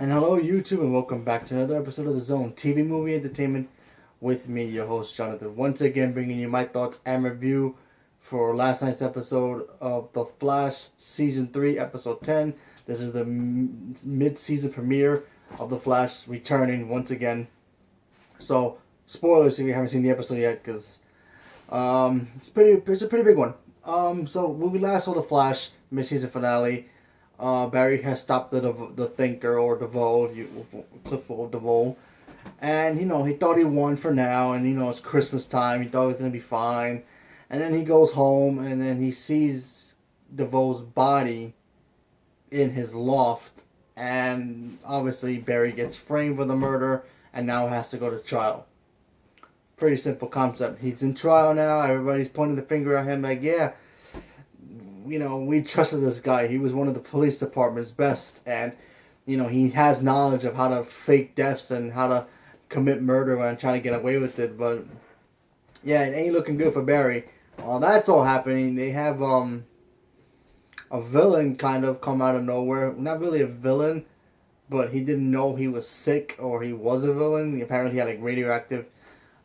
And hello, YouTube, and welcome back to another episode of The Zone TV Movie Entertainment with me, your host, Jonathan. Once again, bringing you my thoughts and review for last night's episode of The Flash, Season 3, Episode 10. This is the mid-season premiere of The Flash returning once again. So, spoilers if you haven't seen the episode yet, because it's a pretty big one. So, when we last saw The Flash, mid-season finale, Barry has stopped the Thinker or DeVoe, Clifford DeVoe, and he thought he won for now, and it's Christmas time. He thought it was gonna be fine, and then he goes home, and then he sees DeVoe's body in his loft, and obviously Barry gets framed for the murder, and now has to go to trial. Pretty simple concept. He's in trial now. Everybody's pointing the finger at him, like, yeah. We trusted this guy. He was one of the police department's best, and he has knowledge of how to fake deaths and how to commit murder and trying to get away with it. But yeah, it ain't looking good for Barry. While that's all happening, they have a villain kind of come out of nowhere. Not really a villain, but he didn't know he was sick or he was a villain. Apparently, he had like radioactive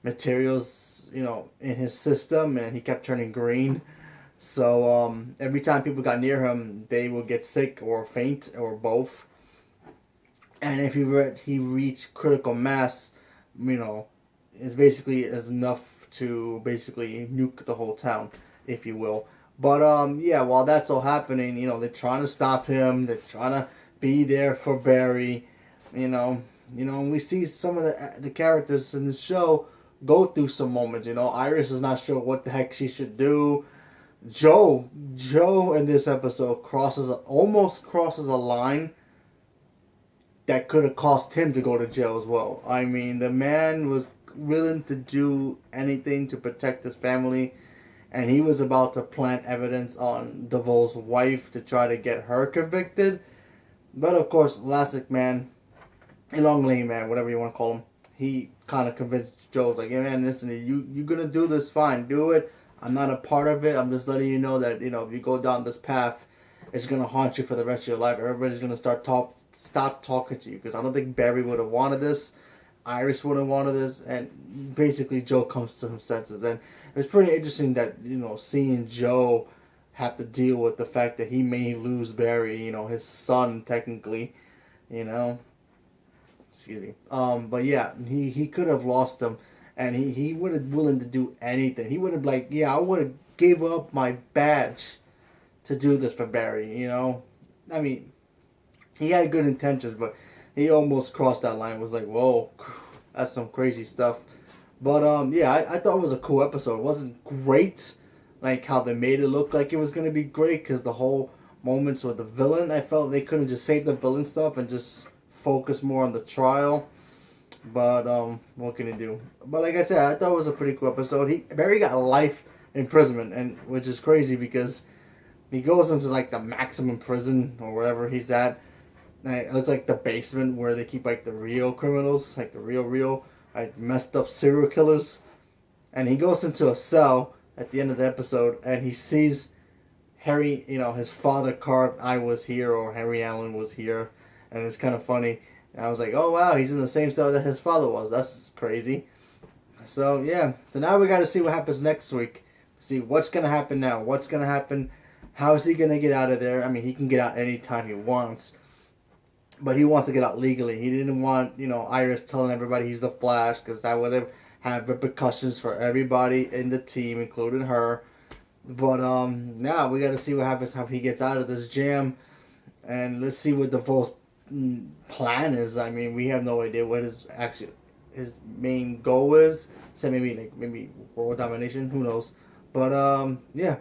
materials, in his system, and he kept turning green. So every time people got near him, they would get sick or faint or both. And if he reached critical mass, it's basically is enough to basically nuke the whole town, if you will. But yeah, while that's all happening, they're trying to stop him. They're trying to be there for Barry. We see some of the characters in the show go through some moments. Iris is not sure what the heck she should do. Joe in this episode almost crosses a line that could have cost him to go to jail as well. I mean, the man was willing to do anything to protect his family, and he was about to plant evidence on DeVoe's wife to try to get her convicted. But of course, Elastic Man, Elongating Man, whatever you want to call him, he kind of convinced Joe's like, "Hey man, listen, you're gonna do this, fine, do it. I'm not a part of it. I'm just letting you know that, if you go down this path, it's going to haunt you for the rest of your life. Everybody's going to stop talking to you." Because I don't think Barry would have wanted this. Iris would have wanted this. And basically, Joe comes to his senses. And it's pretty interesting that, seeing Joe have to deal with the fact that he may lose Barry, his son, technically, Excuse me. But yeah, he could have lost him. And he would have willing to do anything. He would have I would have gave up my badge to do this for Barry, I mean, he had good intentions, but he almost crossed that line. It was like, whoa, that's some crazy stuff. But yeah, I thought it was a cool episode. It wasn't great, like how they made it look like it was going to be great, because the whole moments with the villain, I felt they couldn't just save the villain stuff and just focus more on the trial. But what can you do? But like I said, I thought it was a pretty cool episode. Barry got life imprisonment, and which is crazy because he goes into like the maximum prison or wherever he's at. And it looks like the basement where they keep like the real criminals, like the real like messed up serial killers. And he goes into a cell at the end of the episode, and he sees Harry, his father carved "I was here" or Harry Allen was here, and it's kind of funny. And I was like, oh wow, he's in the same cell that his father was. That's crazy. So yeah, so now we got to see what happens next week. See what's going to happen now. What's going to happen? How is he going to get out of there? I mean, he can get out anytime he wants. But he wants to get out legally. He didn't want, Iris telling everybody he's the Flash, because that would have had repercussions for everybody in the team, including her. But now we got to see what happens, how he gets out of this jam. And let's see what DeVoe's plan is. I mean, we have no idea what his main goal is. So maybe world domination, who knows. But yeah,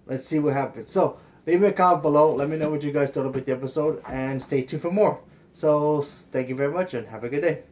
let's see what happens. So leave me a comment below, let me know what you guys thought about the episode, and stay tuned for more. So thank you very much and have a good day.